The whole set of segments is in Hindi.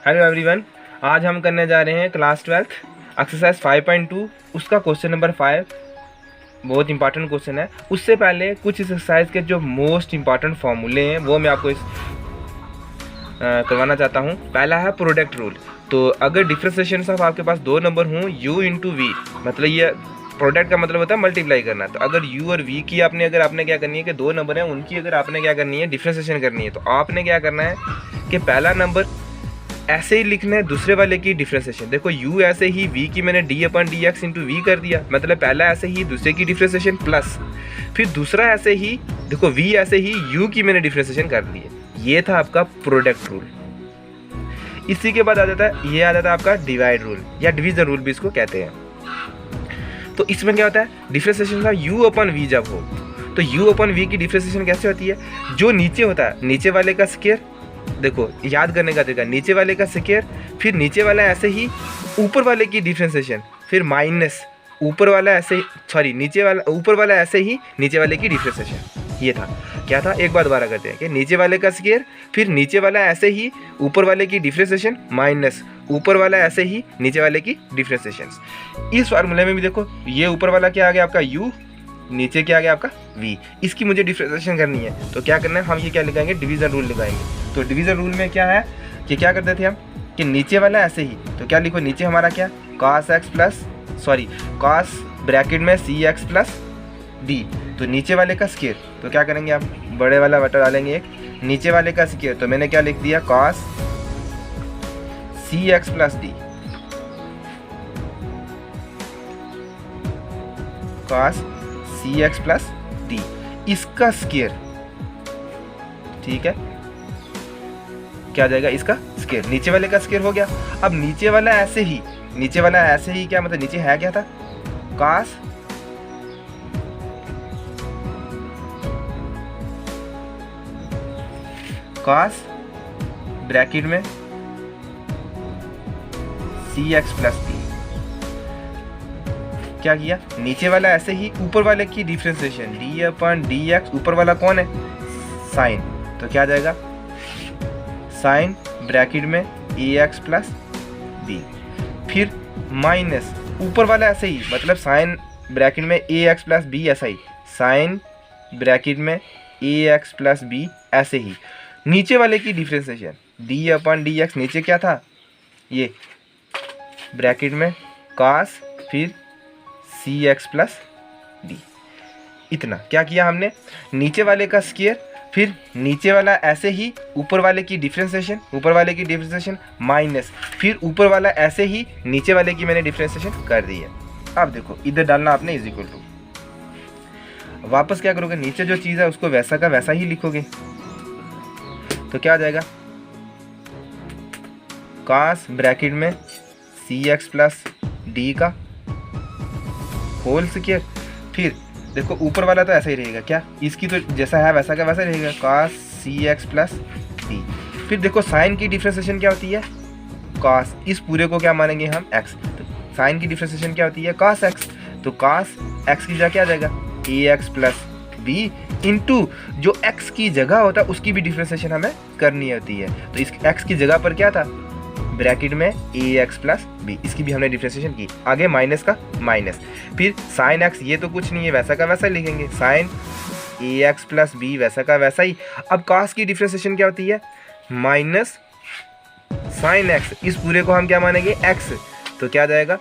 हेलो एवरीवन, आज हम करने जा रहे हैं क्लास 12 एक्सरसाइज 5.2 उसका क्वेश्चन नंबर 5। बहुत इंपॉर्टेंट क्वेश्चन है। उससे पहले कुछ इस एक्सरसाइज के जो मोस्ट इंपॉर्टेंट फार्मूले हैं वो मैं आपको करवाना चाहता हूँ। पहला है प्रोडक्ट रूल। तो अगर डिफरेंशिएशन ऑफ आपके पास दो नंबर हों u इंटू वी, मतलब ये प्रोडक्ट का मतलब होता है मल्टीप्लाई करना। तो अगर u और v की आपने क्या करनी है कि दो नंबर हैं उनकी अगर आपने क्या करनी है डिफरेंशिएशन करनी है, तो आपने क्या करना है कि पहला नंबर ऐसे ही लिखना है, दूसरे वाले की डिफरेंशिएशन। देखो u ऐसे ही, v की मैंने d upon d x into v कर दिया, मतलब पहला ऐसे ही दूसरे की डिफरेंशिएशन प्लस फिर दूसरा ऐसे ही, देखो v ऐसे ही u की मैंने डिफरेंशिएशन कर दी है। ये था आपका प्रोडक्ट रूल। इसी के बाद आ जाता है, ये आ जाता है आपका डिवाइड रूल या डिवीजन रूल भी इसको कहते हैं। तो इसमें क्या होता है, डिफरेंशिएशन का u अपन v जब हो तो u अपन v की डिफरेंशिएशन कैसे होती है, जो नीचे होता है नीचे वाले का स्क्वायर। देखो याद करने का तरीका, नीचे वाले का स्क्वायर फिर नीचे वाला ऐसे ही ऊपर वाले की डिफरेंशिएशन फिर माइनस ऊपर वाला ऐसे ही, सॉरी नीचे वाला ऊपर वाला ऐसे ही नीचे वाले की डिफरेंशिएशन। ये था, क्या था, एक बार दोबारा करते हैं कि नीचे वाले का स्क्वायर फिर नीचे वाला ऐसे ही ऊपर वाले की डिफरेंशिएशन माइनस ऊपर वाला ऐसे ही नीचे वाले की डिफरेंशिएशन। इस फार्मूले में भी देखो ये ऊपर वाला क्या आ गया आपका u, नीचे क्या आ गया आपका v। इसकी मुझे डिफरेंशिएशन करनी है तो क्या करना है, हम ये क्या लिखाएंगे, डिवीजन रूल लगाएंगे। तो डिवीजन रूल में क्या है कि क्या करते थे हम कि नीचे वाला ऐसे ही, तो क्या लिखो नीचे हमारा क्या cos ब्रैकेट में cx प्लस d, तो नीचे वाले का स्क्वायर। तो क्या करेंगे आप, बड़े वाला बटा डालेंगे एक, नीचे वाले का स्क्वायर, तो मैंने क्या लिख दिया cos cx plus d, cos cx plus d इसका स्क्वायर। ठीक है, क्या जाएगा इसका स्क्वायर, नीचे वाले का स्क्वायर हो गया। अब नीचे वाला ऐसे ही, नीचे वाला ऐसे ही क्या मतलब नीचे है क्या था, cos ब्रैकेट में cx प्लस d। क्या किया, नीचे वाला ऐसे ही ऊपर वाले की डिफरेंशिएशन d अपन dx, ऊपर वाला कौन है साइन, तो क्या जाएगा साइन ब्रैकेट में ax प्लस b फिर माइनस ऊपर वाला ऐसे ही, मतलब साइन ब्रैकेट में ax प्लस b ऐसा ही, साइन ब्रैकेट में ax प्लस b ऐसे ही नीचे वाले की डिफरेंशिएशन d अपन dx, नीचे क्या था ये ब्रैकेट में cos फिर cx प्लस d। इतना क्या किया हमने, नीचे वाले का स्क्वायर फिर नीचे वाला ऐसे ही ऊपर वाले की डिफरेंशिएशन, ऊपर वाले की डिफरेंशिएशन माइनस फिर ऊपर वाला ऐसे ही नीचे वाले की मैंने डिफरेंशिएशन कर दी है। अब देखो इधर डालना आपने इज इक्वल टू, वापस क्या करोगे, नीचे जो चीज़ है उसको वैसा का वैसा ही लिखोगे। तो क्या आ जाएगा cos ब्रैकेट में cx प्लस d का होल स्क्वायर, फिर देखो ऊपर वाला तो ऐसा ही रहेगा, क्या इसकी तो जैसा है वैसा का वैसा रहेगा cos cx प्लस d। फिर देखो साइन की डिफरेंशिएशन क्या होती है cos, इस पूरे को क्या मानेंगे हम x, तो साइन की डिफरेंशिएशन क्या होती है cos x, तो cos x की जगह क्या आ जाएगा ax प्लस b इंटू जो x की जगह होता है उसकी भी डिफरेंशिएशन हमें करनी होती है। तो इस x की जगह पर क्या था ब्रैकेट में ax प्लस b, इसकी भी हमने डिफरेंशिएशन की। आगे माइनस का माइनस फिर साइन x, ये तो कुछ नहीं है वैसा का वैसा लिखेंगे, साइन ax प्लस b वैसा का वैसा ही। अब cos की डिफरेंशिएशन क्या होती है माइनस साइन x, इस पूरे को हम क्या मानेंगे x, तो क्या जाएगा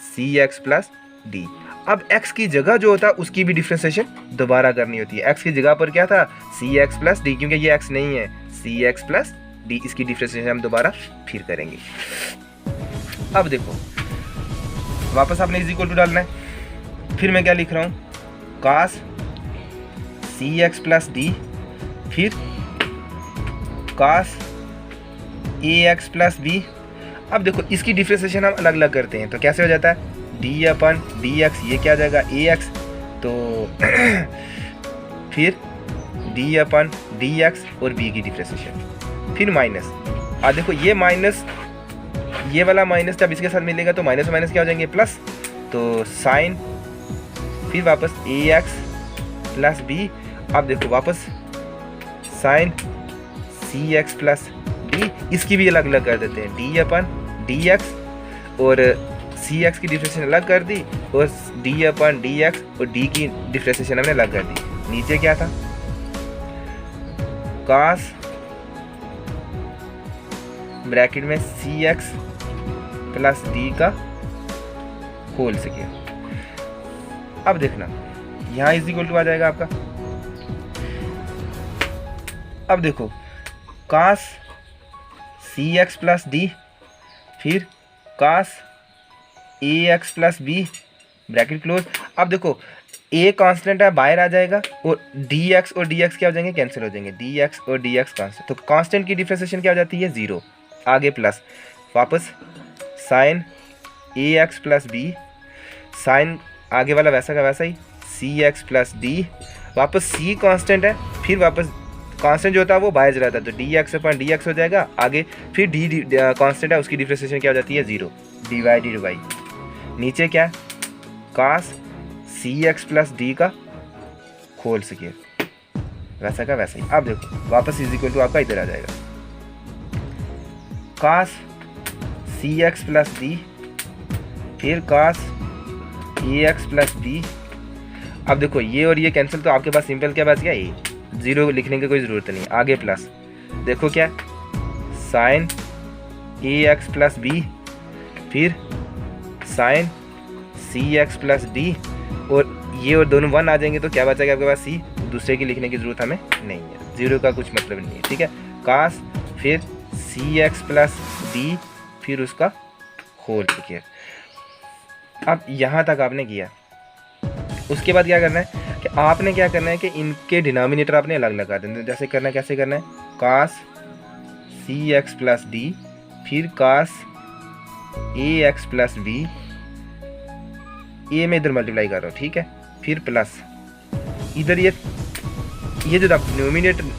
cx प्लस d। अब x की जगह जो होता है उसकी भी डिफरेंशिएशन दोबारा करनी होती है। x की जगह पर क्या था cx प्लस d, क्योंकि ये x नहीं है cx प्लस d, इसकी डिफरेंशिएशन हम दोबारा फिर करेंगे। अब देखो वापस आपने इज इक्वल टू डालना है, फिर मैं क्या लिख रहा हूँ cos cx प्लस d फिर cos ax प्लस b। अब देखो इसकी डिफरेंशिएशन हम अलग अलग करते हैं, तो कैसे हो जाता है d अपन dx, ये क्या आ जाएगा ax, तो फिर d अपन dx और b की डिफरेंशिएशन फिर माइनस। और देखो ये माइनस, ये वाला माइनस जब इसके साथ मिलेगा तो माइनस माइनस क्या हो जाएंगे प्लस, तो साइन फिर वापस ax प्लस b। अब देखो वापस साइन cx प्लस डी, इसकी भी अलग अलग कर देते हैं, डी अपन डी एक्स, और सी एक्स की डिफ्रेंशिएशन अलग कर दी, और डी अपन डी एक्स और डी की डिफ्रेंशिएशन हमने अलग कर दी। नीचे क्या था, कास ब्रैकेट में सी एक्स प्लस डी का होल स्क्वायर। अब देखना यहाँ इज इक्वल टू आ जाएगा आपका। अब देखो cos C X plus D, फिर cos A X plus B bracket close. अब देखो ए कांस्टेंट है, बाहर आ जाएगा, और डी एक्स और डी एक्स क्या हो जाएंगे, कैंसिल हो जाएंगे, डी एक्स और डी एक्स कांस्टेंट। तो कांस्टेंट की डिफ्रेंशिएशन क्या हो जाती है, 0, आगे प्लस, वापस sine A X plus B, sine आगे वाला वैसा का वैसा ही, सी एक्स प्लस डी, वापस सी कांस्टेंट है, फिर वापस कांस्टेंट जो होता है वो बाहर चला जाता है, तो D x upon d x हो जाएगा, आगे फिर डी कांस्टेंट है, उसकी डिफ्रेंशिएशन क्या हो जाती है, 0 डिवाइडेड बाई, नीचे क्या है, कास सी एक्स प्लस डी का होल स्क्वायर, वैसा का वैसा ही। अब देखो वापस इज इक्वल टू आपका इधर आ जाएगा, कास सी एक्स प्लस डी, फिर cos A X plus B. अब देखो ये और ये कैंसिल, तो आपके पास सिंपल क्या बच गया, ए, 0 लिखने की कोई ज़रूरत नहीं, आगे प्लस, देखो क्या sign A X plus B, फिर साइन सी एक्स प्लस डी, और ये और दोनों 1 आ जाएंगे, तो क्या बचेगा आपके पास, सी, दूसरे की लिखने की ज़रूरत हमें नहीं है, 0 का कुछ मतलब नहीं है, ठीक है। कास फिर सी एक्स प्लस डी, फिर उसका होल स्क्वायर। अब यहाँ तक आपने किया, उसके बाद क्या करना है कि आपने क्या करना है कि इनके डिनोमिनेटर आपने अलग लगा देना। जैसे करना है, कैसे करना है, कास सी एक्स प्लस डी, फिर cos A X plus B, ए में इधर मल्टीप्लाई कर रहा हूँ, ठीक है, फिर प्लस इधर ये जो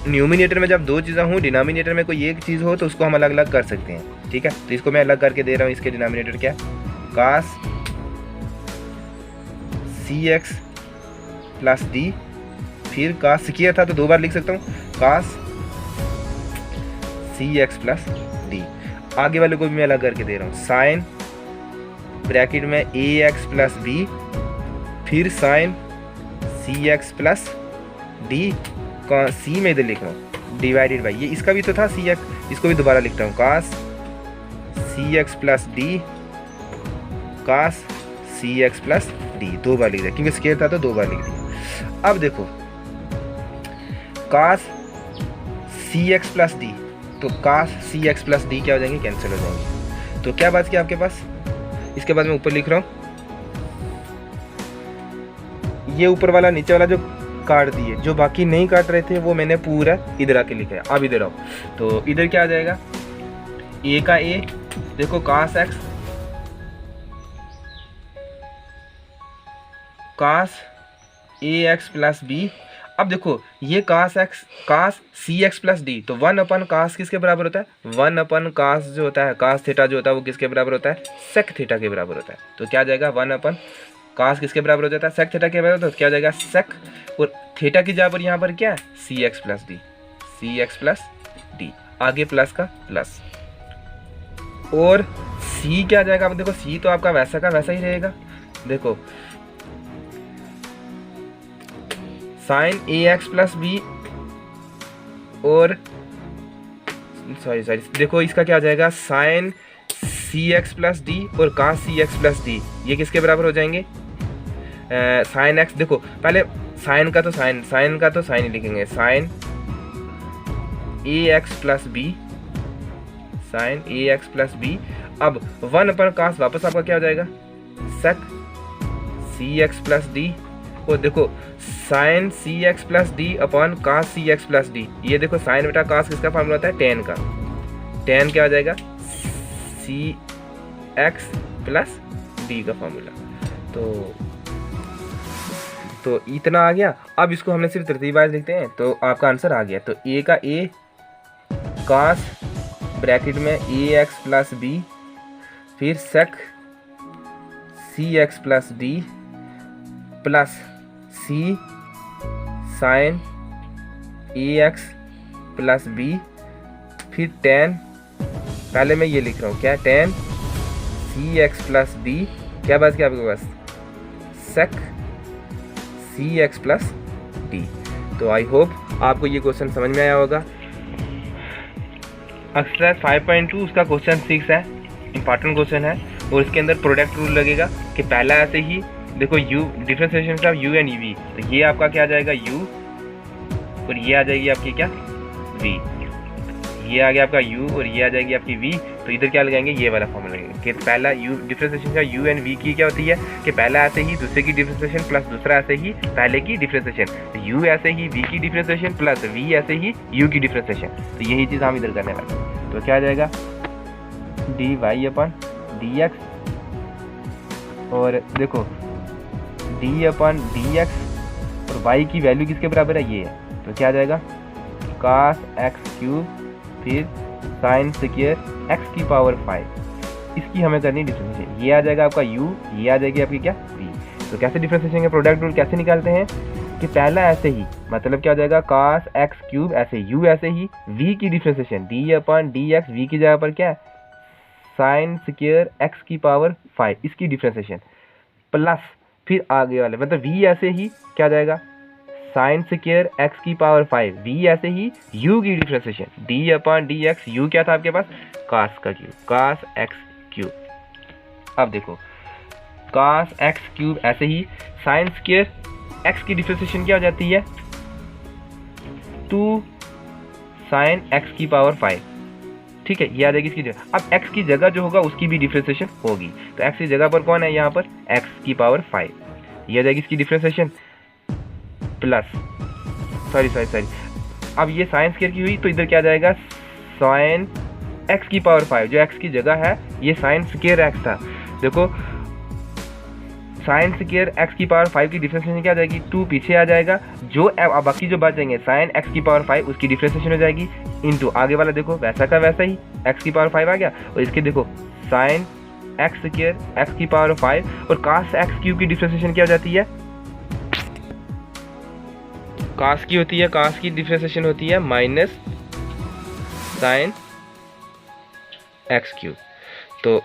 न्यूमिनेटर में जब 2 चीज़ें हों, डिनोमिनेटर में कोई एक चीज़ हो, तो उसको हम अलग अलग कर सकते हैं, ठीक है। तो इसको मैं अलग करके दे रहा हूँ, इसके डिनोमिनेटर क्या, कास सी एक्स प्लस डी, फिर कास स्क्वायर था तो 2 बार लिख सकता हूँ, कास सी एक्स प्लस डी। आगे वाले को भी मैं अलग करके दे रहा हूँ, साइन ब्रैकेट में ए एक्स प्लस बी, फिर साइन सी एक्स प्लस डी, सी में इधर लिख रहा हूँ, डिवाइडेड बाई, ये इसका भी तो था सी एक्स, इसको भी दोबारा लिखता हूँ, कास सी एक्स प्लस डी, कास सी एक्स प्लस डी, 2 बार लिख दिया, क्योंकि स्क्वायर था तो 2 बार लिख दिया। अब देखो cos C X plus D, तो कास सी एक्स प्लस डी क्या हो जाएंगे, कैंसिल हो जाएंगे, तो क्या बच गया आपके पास। इसके बाद मैं ऊपर लिख रहा हूँ, ये ऊपर वाला नीचे वाला जो काट दिए, जो बाकी नहीं काट रहे थे वो मैंने पूरा इधर आके लिखा है। अब इधर आओ, तो इधर क्या आ जाएगा, ए का ए, देखो कास x, cos A X plus B. अब देखो ये कास एक्स, कास सी एक्स प्लस डी, तो 1 अपन कास किसके बराबर होता है, 1 अपन कास जो होता है, कास थीटा जो होता है वो किसके बराबर होता है, सेक थीटा के बराबर होता है। तो क्या जाएगा, 1 अपन कास किसके बराबर हो जाता है, सेक थीटा के बराबर, तो क्या जाएगा सेक, और थीटा की जगह पर यहाँ पर क्या है, सी एक्स प्लस डी, सी एक्स प्लस डी, आगे प्लस का प्लस, और सी क्या जाएगा, अब देखो सी तो आपका वैसा का वैसा ही रहेगा, देखो sign A X plus B, और सॉरी देखो इसका क्या हो जाएगा, साइन सी एक्स प्लस डी और कास सी एक्स प्लस डी, ये किसके बराबर हो जाएंगे, साइन एक्स, देखो पहले साइन का तो साइन ही लिखेंगे, sign A X plus B, sign A X plus B. अब 1 पर कास वापस आपका क्या हो जाएगा, सेक सी एक्स प्लस डी, और देखो साइन सी एक्स प्लस डी अपॉन कास सी एक्स प्लस डी, ये देखो साइन बेटा कास किसका फार्मूला होता है, टेन का, टेन क्या हो जाएगा, सी एक्स प्लस डी का फार्मूला। तो इतना आ गया। अब इसको हमने सिर्फ तरतीब वाइज लिखते हैं, तो आपका आंसर आ गया। तो ए का ए, कास ब्रैकेट में ए एक्स प्लस बी, फिर सेक सी X plus D, plus C sign A X plus B, फिर टेन, पहले मैं ये लिख रहा हूँ क्या, टेन सी एक्स प्लस डी, क्या बात की आपके पास, सेक सी एक्स प्लस डी। तो आई होप आपको ये क्वेश्चन समझ में आया होगा। एक्सरसाइज 5.2 उसका क्वेश्चन 6 है, इंपॉर्टेंट क्वेश्चन है, और इसके अंदर प्रोडक्ट रूल लगेगा कि पहला ऐसे ही देखो u differentiation of u and v, तो ये आपका क्या आ जाएगा u और ये आ जाएगी आपकी क्या v, ये आ गया आपका u और ये आ जाएगी आपकी v। तो इधर क्या लगाएंगे, ये वाला फॉर्मूला लगेगा कि पहला u डिफरेंशिएशन का u एंड v की क्या होती है कि पहला ऐसे ही दूसरे की डिफरेंशिएशन प्लस दूसरा ऐसे ही पहले की डिफरेंशिएशन, तो u ऐसे ही v की डिफरेंशिएशन प्लस v ऐसे ही u की डिफरेंशिएशन। तो यही चीज़ हम इधर करने वाले हैं। तो क्या आ जाएगा dy अपन dx, और देखो d अपन dx और y की वैल्यू किसके बराबर है, ये है। तो क्या आ जाएगा cos x क्यूब फिर साइन स्क्वायर x की पावर 5, इसकी हमें करनी डिफरेंशिएशन। ये आ जाएगा आपका u, ये आ जाएगी आपकी क्या v। तो कैसे डिफरेंशिएशन के प्रोडक्ट रूल कैसे निकालते हैं कि पहला ऐसे ही, मतलब क्या हो जाएगा cos x क्यूब ऐसे u ऐसे ही v की differentiation d upon dx, v की जगह पर क्या है साइन स्क्वायर x की पावर 5, इसकी डिफरेंशिएशन प्लस फिर आगे वाले मतलब v ऐसे ही क्या आ जाएगा साइन स्क्वायर x की पावर 5, v ऐसे ही u की differentiation d upon dx, u क्या था आपके पास cos का क्यूब, cos x क्यूब। अब देखो cos x क्यूब ऐसे ही साइन स्क्वायर x की डिफरेंशिएशन क्या हो जाती है 2 साइन x की पावर 5, ठीक है, ये आ जाएगी इसकी जगह। अब x की जगह जो होगा उसकी भी डिफरेंशिएशन होगी, तो x की जगह पर कौन है यहाँ पर x की पावर 5, ये आ जाएगी इसकी डिफरेंशिएशन प्लस सॉरी अब ये साइन स्क्वायर की हुई, तो इधर क्या आ जाएगा साइन x की पावर 5, जो x की जगह है ये साइन स्क्वायर x था। देखो साइन स्क्वायर x की पावर 5 की डिफरेंशिएशन क्या आ जाएगी 2 पीछे आ जाएगा, जो अब बाकी जो बचेंगे साइन x की पावर 5 उसकी डिफरेंशिएशन हो जाएगी इनटू आगे वाला देखो वैसा का वैसा ही x की पावर 5 आ गया, और इसके देखो साइन x स्क्वायर x की पावर 5 और cos x क्यूब की डिफरेंशिएशन क्या हो जाती है cos की होती है, cos की डिफरेंशिएशन होती है माइनस साइन x क्यूब। तो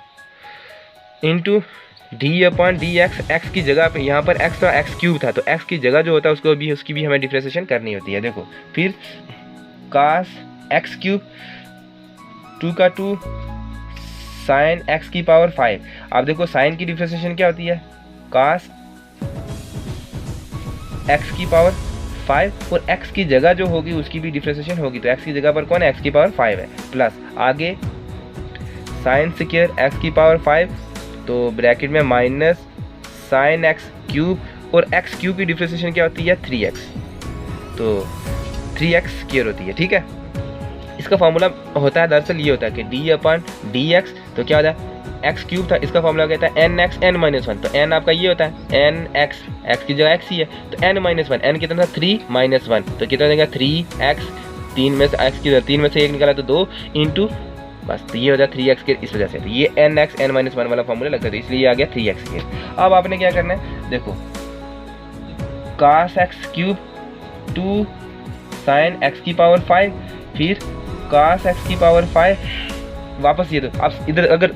into d upon d x की जगह पे यहाँ पर x और x क्यूब था, तो x की जगह जो होता है उसकी भी हमें डिफरेंशिएशन करनी होती है। देखो फिर cos x क्यूब 2 का 2 साइन x की पावर 5। अब देखो साइन की डिफरेंशिएशन क्या होती है cos x की पावर 5 और x की जगह जो होगी उसकी भी डिफरेंशिएशन होगी, तो x की जगह पर कौन है x की पावर 5 है, प्लस आगे साइन स्क्वायर x की पावर 5, तो ब्रैकेट में माइनस साइन x क्यूब और x क्यूब की डिफरेंशिएशन क्या होती है 3x, तो 3x स्क्वायर होती है, ठीक है। इसका फॉर्मूला होता है दरअसल ये होता है कि d अपन dx, तो क्या होता है x क्यूब था, इसका फॉर्मूला कहता है nx n-1, तो n आपका ये होता है nx, x की जगह x ही है, तो n-1, n कितना था 3 - 1, तो कितना देगा 3x, 3 में से x की 3 में से 1 निकाला तो 2 इंटू बस, तो ये हो जाए 3x के, इस वजह से तो ये nx n-1 वाला फॉर्मूला लगता है, तो इसलिए आ गया 3x के। अब आपने क्या करना है देखो cos x cube 2 sine x की पावर 5 फिर cos x की पावर 5 वापस ये, तो अब इधर अगर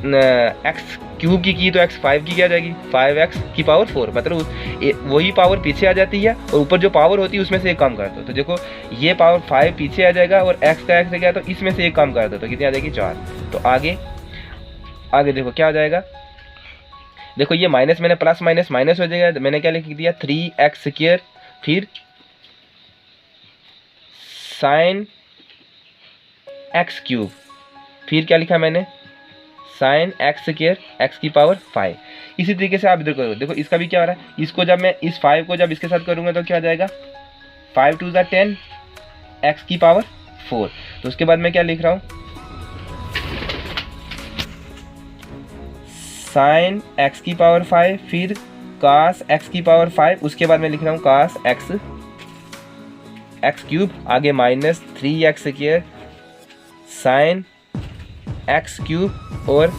x क्यूब की तो x5 की क्या आ जाएगी 5x की पावर 4, मतलब वही पावर पीछे आ जाती है और ऊपर जो पावर होती है उसमें से एक कम कर दो, तो देखो ये पावर 5 पीछे आ जाएगा और x का x गया तो इसमें से एक कम कर दो, तो कितनी आ जाएगी 4। तो आगे देखो क्या हो जाएगा, देखो ये माइनस मैंने प्लस माइनस माइनस हो जाएगा, मैंने क्या लिख दिया 3x स्क्वायर फिर साइन x क्यूब फिर क्या लिखा मैंने साइन x स्क्वायर x की पावर 5। इसी तरीके से आप इधर करो, देखो इसका भी क्या हो रहा है, इसको जब मैं इस 5 को जब इसके साथ करूँगा तो क्या हो जाएगा 5 2 10 x की पावर 4। तो उसके बाद मैं क्या लिख रहा हूँ साइन x की पावर 5 फिर cos x की पावर 5, उसके बाद मैं लिख रहा हूँ cos x क्यूब आगे minus 3x square sine x cube और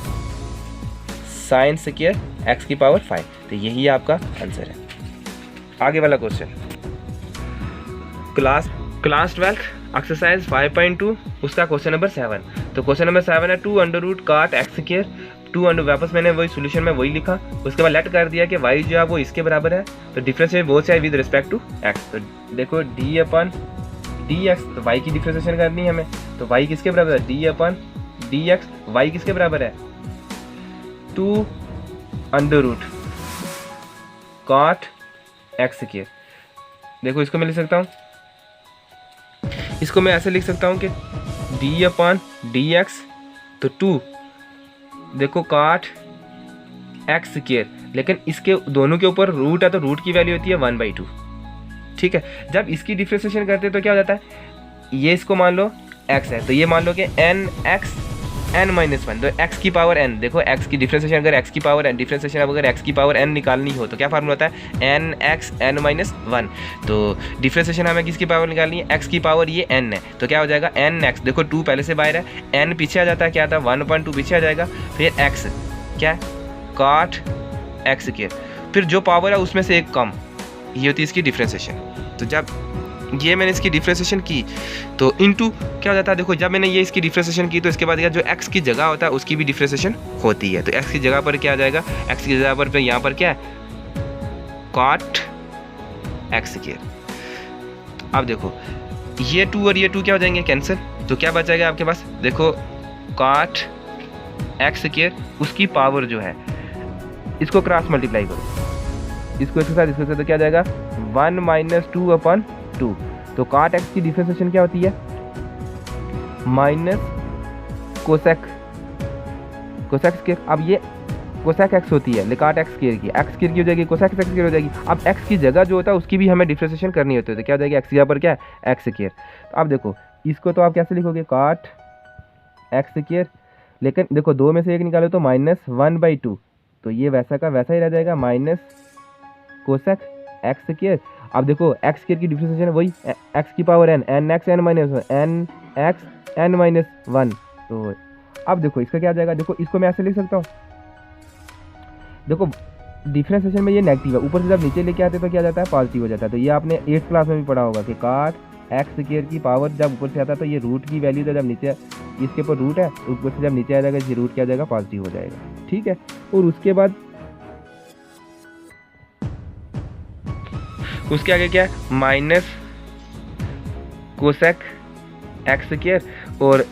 साइन स्क्वायर x की पावर 5, तो यही आपका आंसर है। आगे वाला क्वेश्चन क्लास 12 एक्सरसाइज 5.2 उसका क्वेश्चन नंबर 7। तो क्वेश्चन नंबर 7 है 2 अंडर रूट काट एक्स स्क्वायर 2 अंडर, वापस मैंने वही सोल्यूशन में वही लिखा, उसके बाद लेट कर दिया कि y जो है वो इसके बराबर है, तो differentiate both side with respect to x। तो देखो d अपन dx, तो y की डिफरेंशिएशन करनी है हमें, तो y किसके बराबर है, d अपन dx, y किसके बराबर है 2 अंडर रूट काट एक्स स्क्वायर। देखो इसको मैं लिख सकता हूँ, इसको मैं ऐसे लिख सकता हूँ कि d अपन dx, तो 2 देखो काट एक्स स्क्वायर, लेकिन इसके दोनों के ऊपर रूट है तो रूट की वैल्यू होती है 1/2। ठीक है, जब इसकी डिफरेंशिएशन करते हैं तो क्या हो जाता है, ये इसको मान लो x है, तो ये मान लो कि n(x) n-1, तो x की पावर n, देखो x की डिफरेंशिएशन अगर x की पावर n, डिफरेंशिएशन अगर x की पावर n निकालनी हो तो क्या फार्मूला होता है n(x) n-1। तो डिफरेंशिएशन हमें किसकी पावर निकालनी है, x की पावर ये n है, तो क्या हो जाएगा n(x), देखो 2 पहले से बाहर है, n पीछे आ जाता है, क्या आता है 1/2 पीछे आ जाएगा, फिर x क्या काट एक्स स्क्वायर, फिर जो पावर है उसमें से एक कम, ये होती है इसकी डिफरेंशिएशन। तो जब ये मैंने इसकी डिफरेंशिएशन की तो इनटू क्या हो जाता है, देखो जब मैंने ये इसकी डिफरेंशिएशन की तो इसके बाद जो x की जगह होता है उसकी भी डिफरेंशिएशन होती है, तो x की जगह पर क्या आ जाएगा, x की जगह पर यहाँ पर क्या है काट एक्स स्क्वायर। अब देखो ये 2 और ये 2 क्या हो जाएंगे कैंसिल, तो क्या बचाएगा आपके पास, देखो काट एक्स स्क्वायर उसकी पावर जो है इसको क्रॉस मल्टीप्लाई करो, इसको इसके साथ तो क्या आ जाएगा 1 - 2/2। तो काट एक्स की डिफरेंशिएशन क्या होती है माइनस कोसेक स्क्वायर। अब ये कोसेक एक्स होती है, काट एक्स स्क्वायर की, एक्स स्क्वायर की हो जाएगी, कोसेक एक्स स्क्वायर हो जाएगी। अब एक्स की जगह जो होता है उसकी भी हमें डिफरेंशिएशन करनी होती है, तो क्या हो जाएगी एक्स की जगह पर क्या है एक्स स्क्वायर। अब देखो इसको तो आप कैसे लिखोगे काट एक्स स्क्वायर, लेकिन देखो 2 में से 1 निकालो तो -1/2, तो ये वैसा का वैसा ही रह जाएगा माइनस कोसेक एक्स स्क्वायर। अब देखो एक्स स्क्वायर की डिफरेंशिएशन वही एक्स की पावर n, n(x) n-1। तो अब देखो इसका क्या आ जाएगा, देखो इसको मैं ऐसे लिख सकता हूँ, देखो डिफरेंशिएशन में ये नेगेटिव है, ऊपर से जब नीचे लेके आते हैं तो क्या जाता है पॉजिटिव हो जाता है। तो ये आपने 8th क्लास में भी पढ़ा होगा कि काट एक्स स्क्वायर की पावर जब ऊपर से आता है तो ये रूट की वैल्यू तो जब नीचे इसके ऊपर रूट है तो ऊपर से जब नीचे आ जाएगा ये रूट क्या आ जाएगा पॉजिटिव हो जाएगा। ठीक है, और उसके बाद उसके आगे क्या है माइनस कोसेक एक्स स्क्वायर और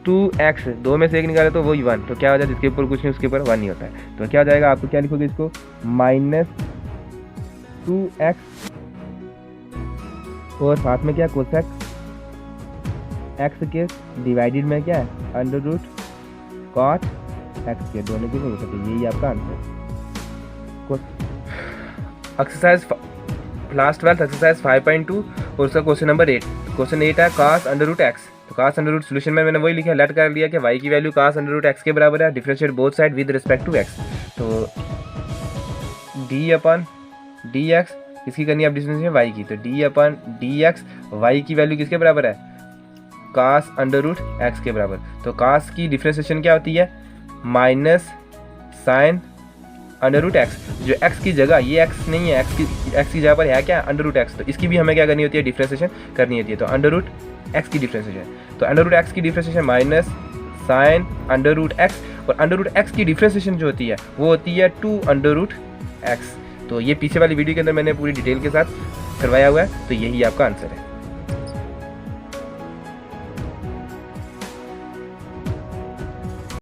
2x, 2 में से 1 निकाले तो वही 1, तो क्या हो जाएगा जिसके ऊपर कुछ नहीं उसके ऊपर 1 ही होता है। तो क्या हो जाएगा, आपको क्या लिखोगे इसको -2x और साथ में क्या कोसेक एक्स स्क्वायर डिवाइडेड में क्या है under root cot x square, दोनों की हो सकती है, यही आपका आंसर। एक्सरसाइज क्लास 12 एक्सरसाइज 5.2 और उसका क्वेश्चन नंबर 8। क्वेश्चन 8 है कास अंडर रूट एक्स, तो कास अंडर रूट सोल्यूशन में मैंने वही लिखा, लेट कर लिया कि y की value cos under root x के बराबर है, differentiate both side with respect to x। तो d अपन dx किसकी करनी है अब डिफरेंशिएशन y की, तो d अपन dx y की वैल्यू किसके बराबर है कास अंडर रूट एक्स के बराबर। तो कास की डिफरेंशिएशन क्या होती है minus sine under root x, जो x की जगह ये x नहीं है, x की जगह पर है क्या अंडर रूट एक्स, तो इसकी भी हमें क्या करनी होती है डिफरेंशिएशन करनी होती है। तो अंडर रूट एक्स की डिफरेंशिएशन, तो अंडर रूट एक्स की differentiation minus sine under root x, और अंडर रूट एक्स की डिफरेंशिएशन जो होती है वो होती है 2 अंडर रूट एक्स। तो ये पीछे वाली वीडियो के अंदर मैंने पूरी डिटेल के साथ करवाया हुआ है, तो यही आपका आंसर है।